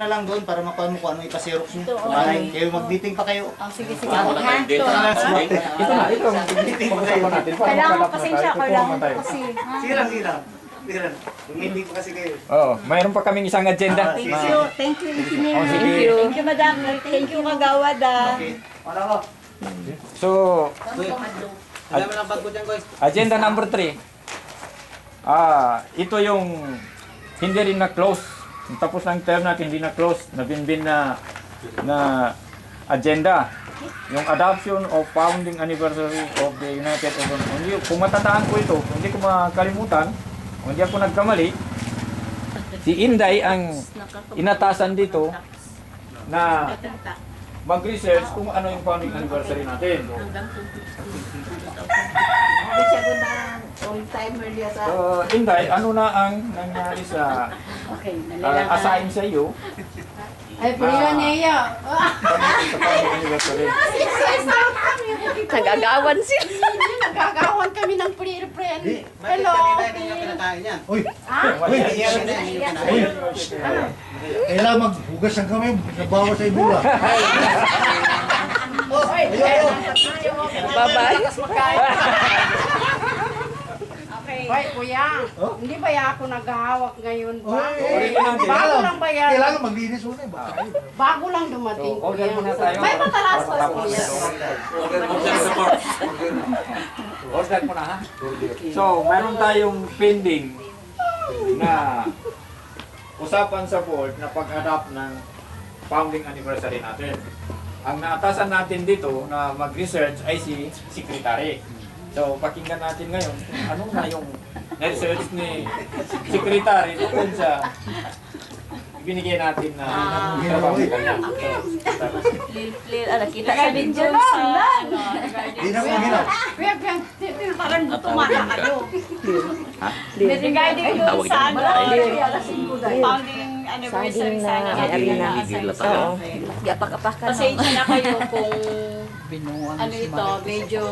na lang doon para makuha mo kung ano ipasirox nyo. Para kayo mag-meeting pa kayo. Sige, sige. Ito na, ito. Mag-meeting pa kayo. Kailangan ko pasensya, kailangan ko kasi. Sige lang, sige lang. Sige lang. Mag-meeting pa kasi kayo. Oo, mayroon pa kaming isang agenda. Thank you. Thank you, Engineer. Oh, sige. Thank you, Madam. Thank you, Kagawad. Okay. Wala ko. So, agenda number 3. Ito yung hindi rin na-close. Tapos ng term natin, hindi na-close. Nabinbin na agenda. Yung adoption of founding anniversary of the United Nations. Kung matandaan ko ito, hindi ko makalimutan, kung hindi ako nagkamali, si Inday ang inatasan dito na mag-research kung ano yung founding anniversary natin. Hindi siya ko na all-timer niya sa... So, Inday, ano na ang nangyari sa Okay, assign sa iyo? Ay, pulila niya iya. Sa founding anniversary. Nagagawan siya. Nagkakawan kami ng pre-friend. Hello, Phil. Uy! Kailangan maghugas ng kamay. Nabawa sa ibula. Bye-bye. Okay. Hoy, kuya. Hindi ba ako naghahawak ngayon ba? Bago lang ba yan? Kailangan maglinis muna eh. Baka kayo. Bago lang dumating, So, order kuya. muna tayo. May matalas pa, kuya. Order mo na ha. So, meron tayong pending na usapan sa board na pag-adapt ng founding anniversary natin. Ang naatasan natin dito na mag-research ay si Secretary. So, pakinggan natin ngayon kung ano na yung research ni Secretary tungkol sa binigay natin na trabaho kanya. Nakita sa video sa Di na mo ginaw. Kuya, parang tumana kayo. Regarding doon sa founding anniversary sa Arena. Pasensya na kayo kung ano ito, medyo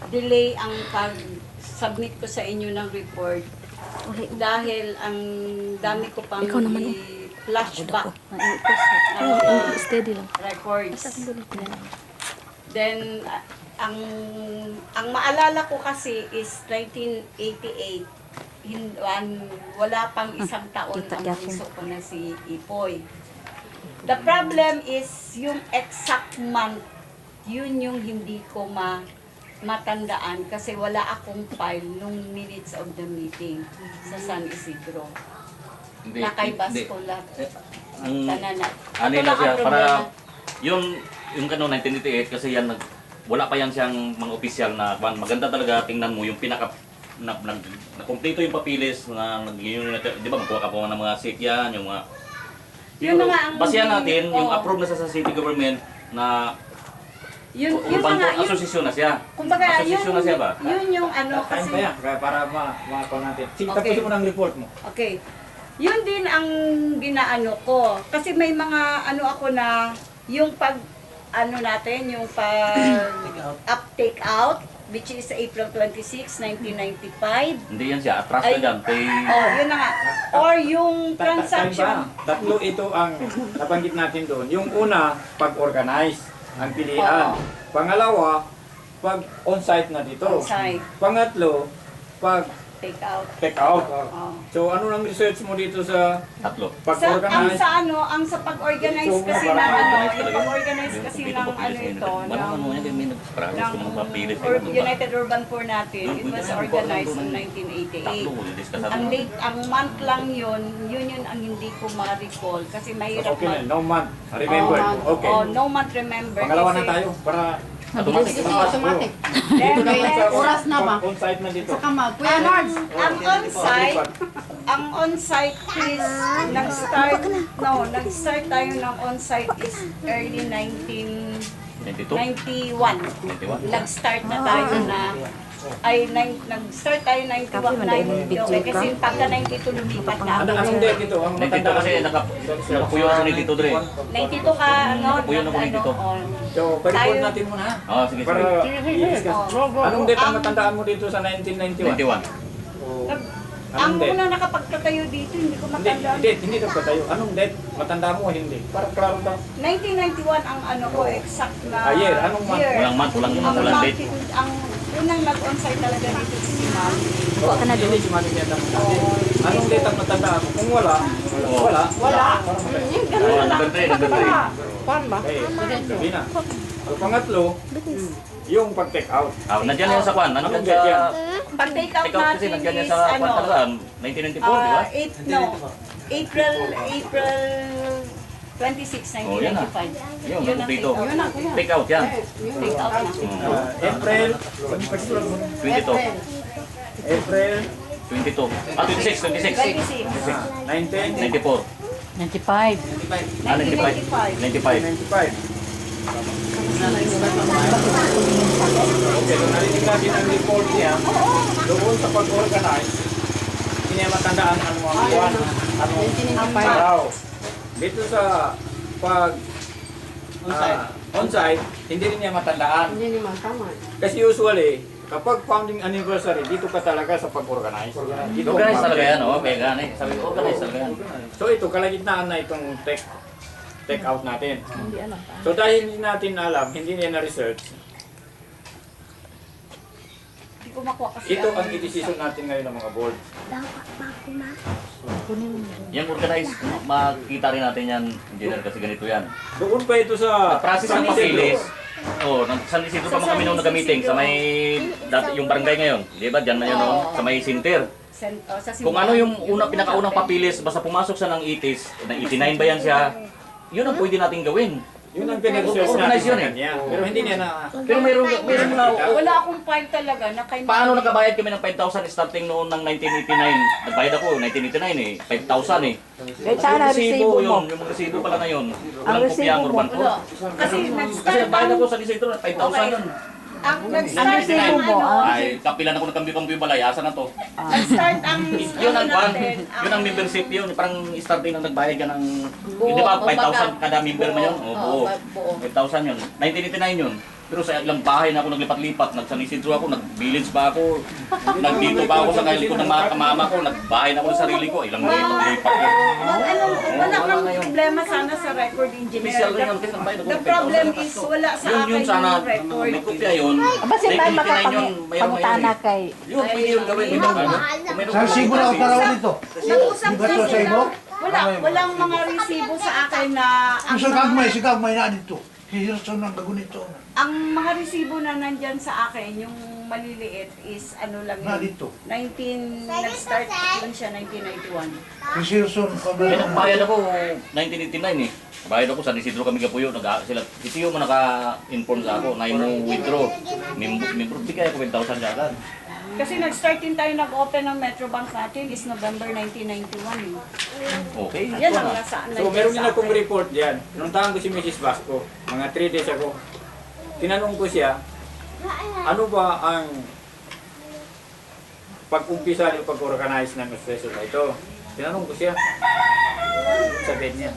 delay ang pag-submit ko sa inyo ng report dahil ang dami ko pang flashback Steady lang. records. Then, ang maalala ko kasi is 1988. Wala pang isang taon ang bunso ko na si Ipoy. The problem is yung exact month, yun yung hindi ko matandaan kasi wala akong file nung minutes of the meeting sa San Isidro. Nakay Bascola. Ano na siya, para yung kano 1988 kasi yan wala pa yan siyang mga opisyal na maganda talaga tingnan mo yung pinaka na kumpleto yung papilis na yun, di ba magkuha ka po ng mga seat yan, yung mga Yun na nga ang basihan natin yung oo. approve na sa city government na Yun yung na nga, yun, asosisyon na siya. kumbaga, Asosisyon na siya ba? yun yung ano Time kasi, pa yan, para ma-call natin. Sige, Okay. tapusin mo ng report mo. okay. Yun din ang ginaano ko. Kasi may mga ano ako na, yung pag, ano natin, yung pag take out, which is April 26, 1995. Hindi yan siya, atras Ay. na dyan. Oh, yun na nga. Or yung transaction. Time pa. Tatlo ito ang nabanggit natin doon. Yung una, pag-organize ang pilihan. Oo. Pangalawa, pag on-site na dito. On-site. Pangatlo, pag Take out. take out. Oh. So ano nang research mo dito sa Tatlo. pag-organize? Ang sa pag-organize kasi ng ano, yung pag-organize kasi ng ano ito, Ano yan, may nagpapragos ng kung mga papilis. United Urban Poor natin, it was organized in 1988. Tatlo, discuss Ang date, ang month lang yun ang hindi ko ma-recall kasi mahirap Okay na, no month. Remember. Okay. Oh, no month remember. Pangalawa na kasi- tayo para Automatic. Automatic. Then, Oras na ba? on-site na dito. Sa kamag. Kuya Nards. ang on-site is nag-start tayo ng on-site is early 22? 91. 21? Nag-start na tayo na nag-start tayo 91, okay, kasi pagka 92 lumipat na ako. Anong date ito? Ang 92 kasi nakapuyo ako ni Tito Dre. 92 ka, ano, Puyo na ko ni Tito. So, pa-report Tayo- natin muna ha. Oh, sige, Para sige. i-discuss. Anong date ang matandaan mo dito sa 1991? 91. Oh, Anong date? unang nakapagtatayo dito, hindi ko matanda. Hindi nagpatayo. Anong date? Matanda mo o hindi? Para klaro daw. 1991 ang ano ko, exact na Year. Anong month? year. Walang month, walang Ang date. ang unang nag-onsite talaga dito si Ma'am. Kuha ka na doon. Hindi si Mami niya tanong natin. Anong date ang matandaan mo? Kung wala, wala. Wala. Para matay. Yung ganun Oh, lang. number 3, number 3. Kuan ba? Okay, gabi na. Ang pangatlo, yung pag-take out. Nandiyan yan sa kwan. Nandiyan Anong date yan? sa... Pag-take out Take out kasi natin nandiyan yan is sa kwan ano, talaga. 1994, di ba? April 26, Oh, yan na. 1995. Yun, Yun ang dito. take out. Yun na, kuya. Take out yan. Take out na. April, 22. April 22. 26, 26. 26. 1995. 94. 95. 95. 95. 95. Okay, kung narinig natin ang report niya, doon sa pag-organize, hindi niya matandaan ang mga buwan, anong araw. Dito sa pag on-site, hindi rin niya matandaan. Hindi naman tama. Kasi usually, kapag founding anniversary, dito ka talaga sa pag-organize. Dito Organize ang talaga yan, oh. Okay, gani. Sabi ko, organize talaga yan. So ito, kalagitnaan na itong take out natin. So dahil hindi natin alam, hindi niya na-research, Hindi ko makuha kasi ito ang i-decision natin ngayon ng mga board. Yan organize, makikita rin natin yan, engineer, kasi ganito yan. Doon pa ito sa Process ng papilis. Oh, San Isidro pa mga kami nung nag-meeting sa may yung barangay ngayon. Di ba? Diyan na yun, oh, sa may Sinter. sa Kung ano yung pinakaunang papilis, basta pumasok siya ng 80s, ng 89 ba yan siya, yun ang pwede nating gawin. Yun ang pinag-research Organize natin yun sa kanya. Pero hindi niya na... Pero mayroon mga, Wala akong file talaga na kay paano nakabayad kami ng 5,000 starting noon ng 1989? Nagbayad ako, 1989 eh, 5,000 eh. Eh, sana resibo mo. yun, yung resibo pala na yun. Walang resibo kopya ang mo. urban ko. Wala. Kasi Kasi nag-start nagbayad ang, ako sa resibo, 5,000 yun. ang nag-start resibo ang mo, ano, Ay, kapilan ako ng kambyo-kambyo balay, asa na to? nag-start ang Yun ang kwan, natin, yun ang membership yun, parang starting nang nagbayad ka ng, Buo, di ba, kumbaga. 5,000 kada member mo yun? Buo, Oo, buo. 5,000 yun. 1989 yun. Pero sa ilang bahay na ako naglipat-lipat, nag-San Isidro ako, nag-village pa ako, nagdito pa ako sa likod ng mga kamama ko, nagbahay na ako ng sarili ko, ilang lipat-lipat yun. wala kang problema sana sa record engineer. Official rin yun, kasi nagbayad ako The ng problem 5,000 is wala sa Yun akin sana, yung record. may kopya yun. Aba, si tayo 1989 yun, mayroon na makapangutana yun. kay... Yun, pwede yun gawin. May mga ano. Kung mayroon Sa ka resibo na kasi- ako tarawan dito. Nag-usap Di ba to kasi sa imo? walang mga resibo sa akin na Kung sa gagmay, si gagmay na dito. Si Hirson ang gagunito. ang mga resibo na nandyan sa akin, yung maliliit is ano lang Na yun. dito. Nag-start yun siya 1991. Si Hirson, May nagbayad ako 1989 eh. Bayad ako sa Isidro kami kapuyo, sila si Tio mo naka-inform sa ako na mo withdraw. Member bigay ako 10,000 siya agad. Kasi nag-start din tayo nag-open ng Metrobank natin is November 1991. Okay. Yan ito ang na. nasa So meron din akong report diyan. Pinuntahan ko si Mrs. Vasco, mga 3 days ago. Tinanong ko siya, ano ba ang pag-umpisa ng pag-organize ng session na ito? Tinanong ko siya. Sabihin niya,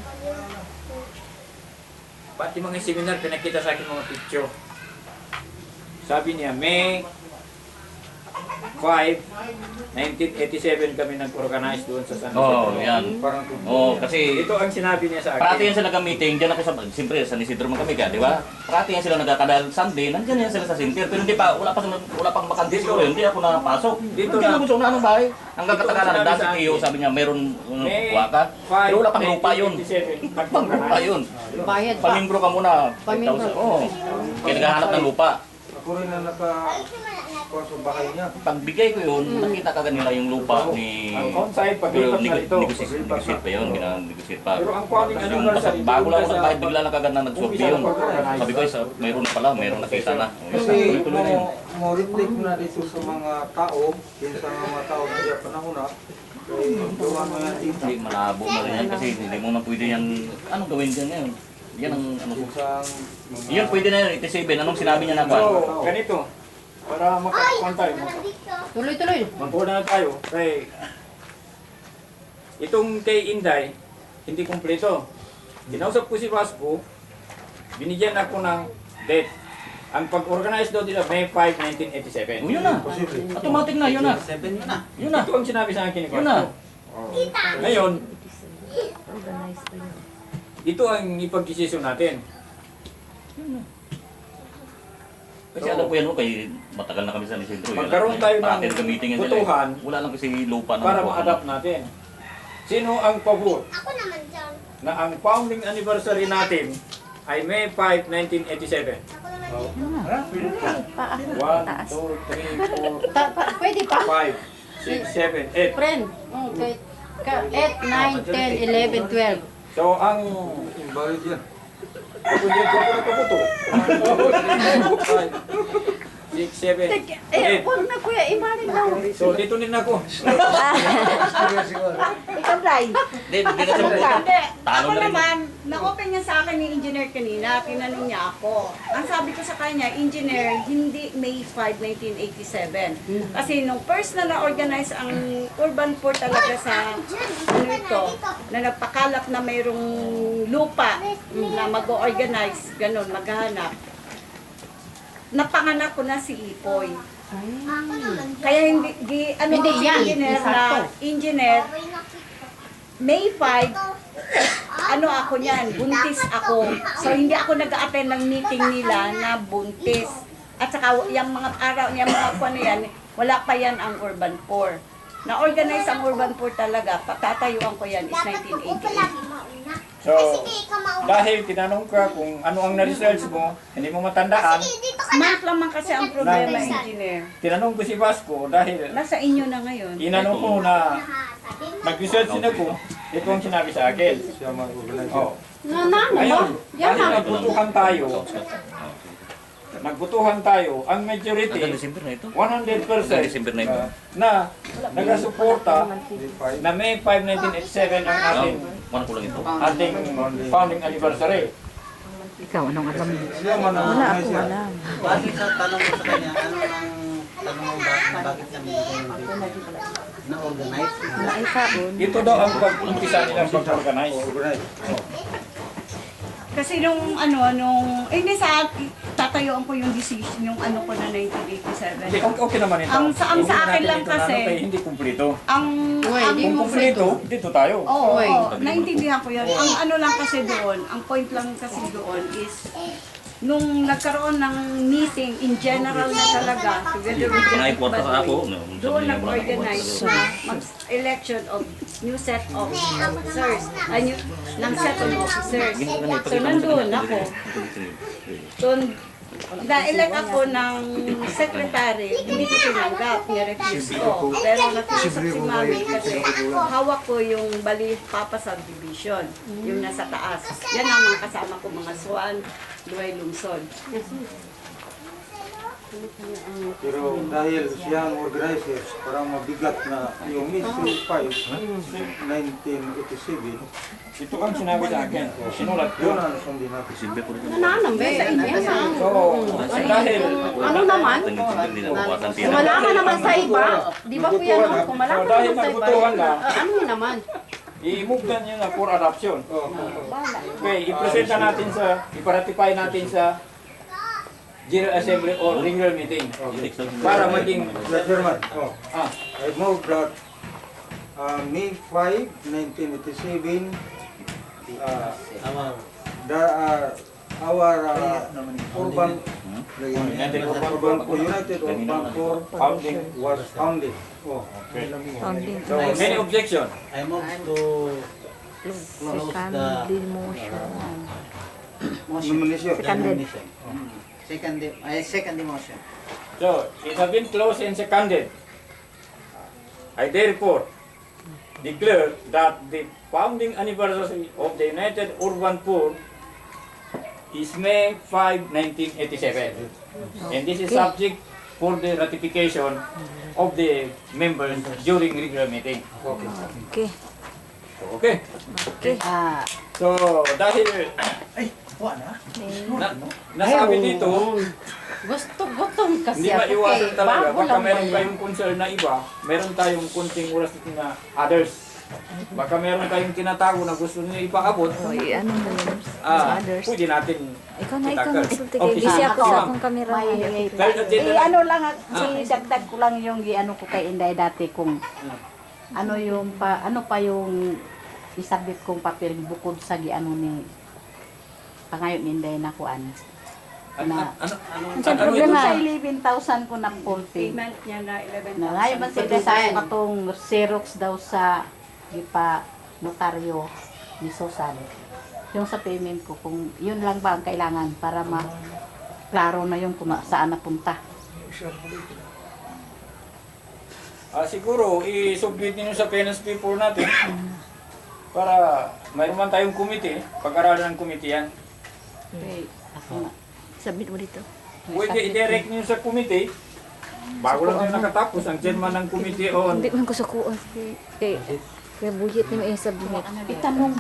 pati mga seminar, pinakita sa akin mga picture. Sabi niya, May 5, 1987 kami nag-organize doon sa San Oh, Isidro. yan. Parang Oh, kasi ito ang sinabi niya sa akin. parati yan sila nag-meeting, diyan ako sa, siyempre San Isidro man kami ka, di ba? Parati yan sila nagkakadal Sunday, nandiyan yan sila sa center, pero hindi pa, wala pang bakante siguro, hindi ako napasok. Dito Dito na na. ako sa unang bahay. Hanggang Dito ang katagalan sinabi nagdaan sa si Tio, akin. sabi niya, meron May kuha ka. Pero wala pang lupa yun. 1987, Pang lupa yun. Bayad pa. Pamimbro ka muna. Pamimbro. 5,000. Oo. Kaya naghahanap ng lupa. Ako rin na naka-kuha sa bahay niya. Pagbigay ko yun, nakita ka nila yung lupa ni... Ang on-site, Pero paglipat na ito. negotiate pa yun, ginanegosiate pa. Pero ang founding Tapos yung anniversary, bago lang ako doon sa- nagbayad, bigla lang kagad na nagsorti yun. Umpisa Sabi ko, mayroon na pala, mayroon nakita na. Kasi Tuloy na yun. mo reflect mo na dito sa mga tao, yun sa mga tao na diyan panahon na, gawa mo yan dito. Hindi, malabo na rin yan kasi hindi mo na pwede yan. Anong gawin dyan ngayon? Yan ang ano ko. Isang mga... Yun pwede na yun, 87. Anong sinabi niya na ba? So, ganito. Para makakuan tayo. Tuloy-tuloy. Magpuna na tayo. Kay itong kay Inday, hindi kumpleto. Kinausap ko si Vasco, binigyan ako ng date. ang pag-organize daw nila May 5, 1987. Oh, yun na. Automatic na, yun na. Yun na. Ito ang sinabi sa akin ni Yun na. Pastor. Ngayon, ito ang ipagdesisyon natin. Kasi alam ko yan, kay matagal na kami sa Lisentro. Magkaroon tayo ng meeting yan butuhan Wala lang kasi lupa na para nakuha. ma-adapt natin. Sino ang pabor Ako naman dyan. na ang founding anniversary natin ay May 5, 1987? Ako naman Oh. dito. Ah, pwede ka. 1, 2, 3, 4, Pwede pa? 5, 6, 7, 8. Friend. Okay. 8, 9, 10, 11, 12. So, ang Invalid yan. ako hindi ko na kabuto. 6, 7, 8. Huwag na kuya, ibalik daw. So, dito din ako. Ikaw, Bray. Hindi na siya mabuto. Hindi. Talo Ako na rin. naman, na-open niya sa akin ni engineer kanina, tinanong niya ako. Ang sabi ko sa kanya, engineer, hindi May 5, 1987. Kasi nung first na na-organize ang urban port talaga sa ano ito, na nagpakalap na mayroong lupa na mag-organize, ganun, maghanap. Napanganak ko na si Ipoy. Ako naman dyan. Kaya ano Hindi si yan, engineer sakto. na engineer, Okay, nakita. May 5, ano ako niyan, buntis ako. So hindi ako nag-attend ng meeting nila na buntis. At saka yung mga araw, yung mga kuwan na yan, wala pa yan ang Urban 4. Na-organize ang Urban 4 talaga, patatayuan ko yan is Dapat mag-upo 1988. lagi mauna. So, Sige, ikaw mauna. dahil tinanong ka kung ano ang na-research mo, hindi mo matandaan, Sige, dito ka na. Month lamang kasi ang problema, engineer. tinanong ko si Vasco dahil Nasa inyo na ngayon. inanong ko na Ha, sabi mo. mag-research din ako, ito ang sinabi sa akin. Siya mag-organize. Oh. Ano ba? Ngayon, Yan dahil na. nagbutuhan tayo, ang Hanggang majority, December na ito. 100% December na ito. na nagasuporta na May 5, 1987 ang ating Ano ko lang ito. founding anniversary. Ikaw, anong alam mo? Siya man ang Wala organize ako yan. alam. Bakit sa tanong mo sa kanya, ano ang tanong mo bakit kami na-organize? Ay, kaon. Ito daw ang pag-umpisa nilang pag-organize. Organize. Kasi nung hindi sa tatayuan ko yung decision, yung ano ko na 1987. Hindi, okay naman ito. Ang sa Hindi akin natin lang ito kasi, kaya hindi kumpleto. Ang Hindi Kung mo kumpleto, dito tayo. Oo, Oy. naintindihan ko yun. Ang ano lang kasi doon, ang point lang kasi doon is, nung nagkaroon ng meeting in general na talaga, together with the Naiport Badway, ako. doon nag-organize na mag-election of new set of officers, ng set of officers. So nandun ako. Doon, na-elect ako ng secretary, hindi ko tinanggap, ni-refuse ko. Pero nakiusap si Mami kasi hawak ko yung Bali Papa Subdivision, yung nasa taas. Yan ang mga kasama ko, mga Swan, Luay Lungsod. Pero dahil siya ang organizer, parang mabigat na yung Mystery 5, 1987, Ito ang sinabi sa akin. Sinulat ko. yun ang sundin natin. December ko rin. Nananam, be. Yan ang. So, dahil Ano naman? Hanggang December din ako buwasan Kung wala ka naman sa iba, di ba kuya no? Kung wala ka Dahil naman sa iba, nagbutuhan na. ano naman? i-move na nyo na for adoption. Oh. Okay, i-present na natin i-ratify natin sa General Assembly or regular meeting. Para maging, Mr. Chairman, ah, I move that May 5, 1987, our urban United United Urban Corps Founding. was founded. Oh. Founding. So, any objection? I move to close the Family motion. motion. Nomination. Nomination. I second the motion. So, it has been closed and seconded. I therefore declare that the founding anniversary of the United Urban Poor is May 5, 1987. And this is subject for the ratification of the members during regular meeting. Okay. Okay. So, dahil nasabi dito, Gutom kasi hindi ako maiwasan kay talaga. bago Baka lang meron ba yan? kayong concern na iba, meron tayong kunting oras na others. Baka meron kayong tinatago na gusto niyo ipaabot. O, ano mo yun? Ah, Others. pwede natin Ikaw na, itakal. nagsulti Okay, kayo. Busy ako sa ma'am. akong kamera. Kahit agenda lang. ano lang, dagdag ko lang yung ano ko kay Inday dati kung ano yung ano pa yung isabit kong papel bukod sa ano ni pangayon ni Inday na kuan. Ano, Na- ano, Ang ano, problema. Sa 11,000 ko na pulti. Payment niya na 11,000. Na ngayon man sila sa katong Xerox daw sa gipa notaryo ni Susan. Yung sa payment ko, kung yun lang ba ang kailangan para klaro na yung kung saan napunta. siguro, i-submit niyo sa penance paper natin para mayroon man tayong committee, pag-aralan ng committee yan. Okay, ako na. Submit mo dito. Pwede i-direct niyo sa committee, bago lang tayo nakatapos, ang chairman ng committee on Hindi man ko sa kuha. Kaya buyit ni may submit. Itanong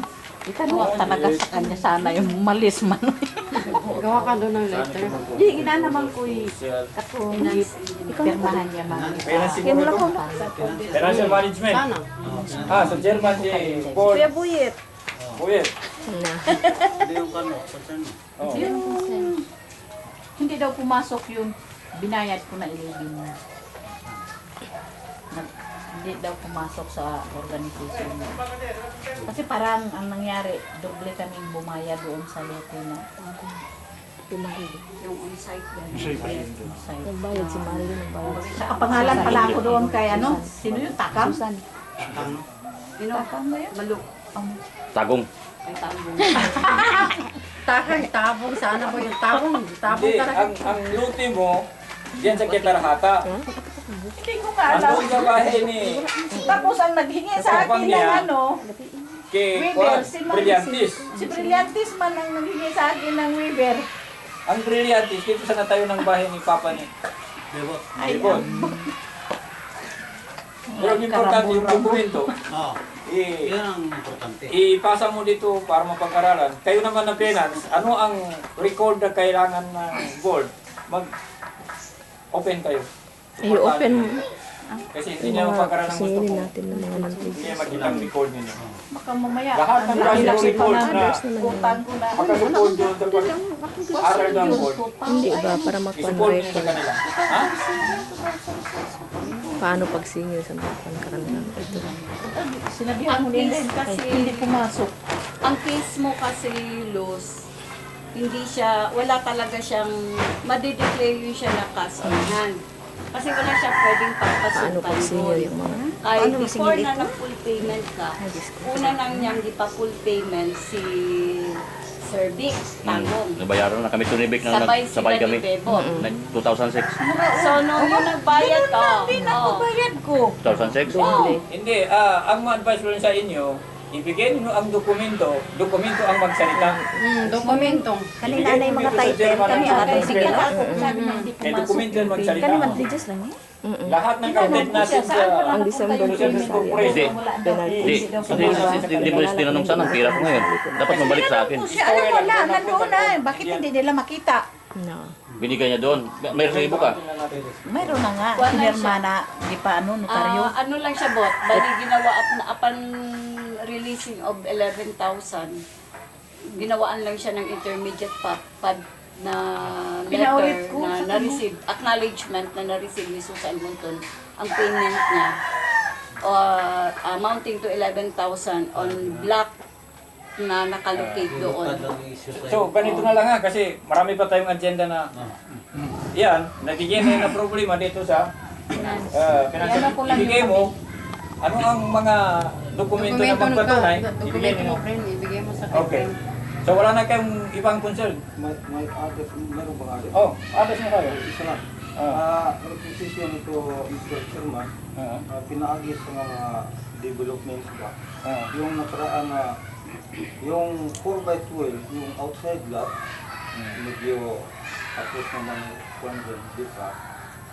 talaga sa kanya sana yung malis man. Gawa ka doon ng letter. Hindi, ina naman ko katong pirmahan niya mga. Penance Kaya mo lang siguro ko ito. na. Financial management. Sa chairman si board. Kuya buyit. Kuya. Na. Hindi yung kano, concern mo. Oh. Yung hindi daw pumasok yung binayad ko na 11. Hindi daw pumasok sa organization niya. Kasi parang ang nangyari, doble kaming bumaya doon sa lote na Yung on-site yan. site. Nagbayad si Marilyn. Nagbayad. Nakapangalan pala ako doon kay ano? Sino yung Takam? Susan. Takam ba yun? Maluk. Tagong. Ay, tambong. Tabong. Sana po yung tabong. Hindi, ang lote mo, diyan sa Kitarhata. Hindi ko nga Ang doon sa bahay ni Tapos ang naghingi sa akin ng ano, kay Weaver, si Ma'am Brillantis. si Brillantis man ang naghingi sa akin ng Weaver. Ang Brillantis, dito sa natayo ng bahay ni Papa ni Debot. Ibon. Pero ang importante yung dokumento, Oo. i- Yun ang importante. ipasa mo dito para mapag-aralan. Kayo naman ng finance, ano ang record na kailangan ng board? Mag-open kayo. Ay, open mo. Kasi hindi niya mapag-aralan ng gusto Singilin ko. natin ng mga Hindi nag-video. niya makita ang record ninyo. Baka mamaya. Lahat ng cash report na Utang ko na. makasupport doon sa pag-aral ng board, Hindi ba? Para makuha isupport niyo sa record. kanila. Ha? Paano pag senior sa mga pangkaraniwan? Ito. Sinabihan mo Ang din case kasi, hindi pumasok. ang case mo kasi, Luz, hindi siya, wala talaga siyang, madideclare yun siya na cash on hand. Kasi wala siya pwedeng Paano papasukan pag senior doon. yung mga... Kahit Paano before masingil na ito? nag-full payment ka, Ay, Diyos ko. una nang niyang di pa full payment si Sir Vic, Tangong. Nabayaran na kami tunibik na Sabay nagsabay sila kami. ni Bebot. 2006. So, nung yung nagbayad ka, Bayad ko. 2006? Hindi, ang ma-advise ko rin sa inyo, ibigay niyo ang dokumento ang magsalita. Dokumento. Kanina na yung mga title. Kami Okay, sige sige na. ako. Sabi na hindi May pumasok. dokumento ang magsalita. Kani monthly just lang eh. Lahat ng content natin sa Ang December Social 20 Media Hindi. penalty. Hindi mo tinanong sana ang pira ko ngayon. Dapat mabalik sa akin. Si ano wala, nandoon na. Bakit hindi nila makita? No. Binigay niya doon. May resibo ka. Mayroon na nga. Wala Pinirma na. Di pa ano, notaryo. Ano lang siya, bot. Bali, ginawa upon releasing of 11,000, ginawaan lang siya ng intermediate pad na Pinaulit letter ko, na sabi mo. na-receive, acknowledgement na na-receive ni Susan Bunton ang payment niya amounting to 11,000 on block na nakalocate doon. So, ganito na lang ha, kasi marami pa tayong agenda na yan, nagiging na problema dito sa financial. Yan ako lang Ibigay yung mo, ano ang mga dokumento na magpatunay, ibigay Dokumento mo. mo, friend. Ibigay mo sa Okay. friend. So, wala na kayong ibang concern. May address, meron bang address? Oh, address na kayo. Isa lang. Ah. Requisition ito, Mr. Chairman, Ah. pinaagi sa mga developments ba? Ah. Yung nakaraan na, yung 4x12, yung outside lot, medyo tapos naman kung di pa,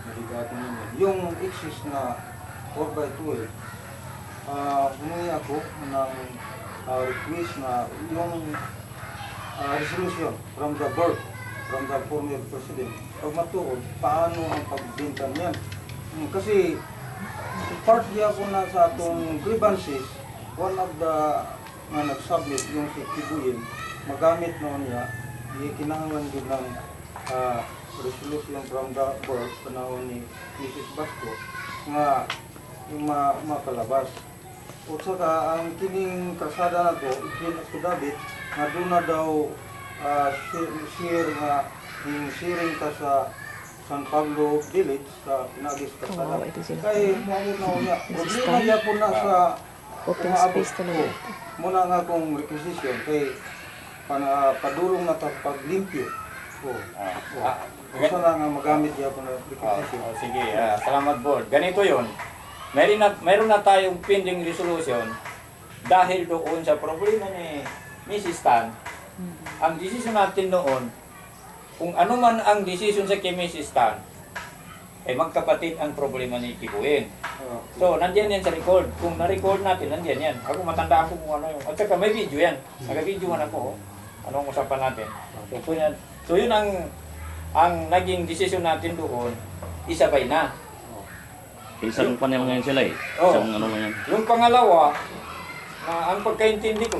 naligatin ninyo. Yung excess na 4x12, humingi ako ng request na yung resolution from the board, from the former president, pag matuod, paano ang pagbintan niyan. Kasi part di ako na sa atong grievances one of the nga nag-submit yung si Kibuyin, magamit noon niya, kinahanglan din ng resolution from the board panahon ni Mrs. Basco nga yung mapalabas. O saka ang kining kasada na to, ikinasudabit nga doon na daw share nga yung sharing ka sa San Pablo Village sa Pinagis Kasada. Oo, ito sila. Kaya mauna niya, problema niya po na sa Open umaabot space talaga. ko. Muna nga kung requisition kay padulong na paglimpyo. Gusto na nga magamit niya po na requisition. Sige, salamat board. Ganito yon. Meron na tayong pending resolution dahil doon sa problema ni Mrs. Tan. Ang decision natin noon, kung ano man ang decision sa kay Mrs. Tan, ay magkapatid ang problema ni Kibuyin. So, nandiyan yan sa record. Kung na-record natin, nandiyan yan. Ako matandaan ko kung ano yung... At saka may video yan. Nag-video man ako. Anong usapan natin. So yun ang naging decision natin doon, isabay na. Isang panel ngayon sila eh. Oo. Isang ano lang yan. Yung pangalawa, na ang pagkaintindi ko,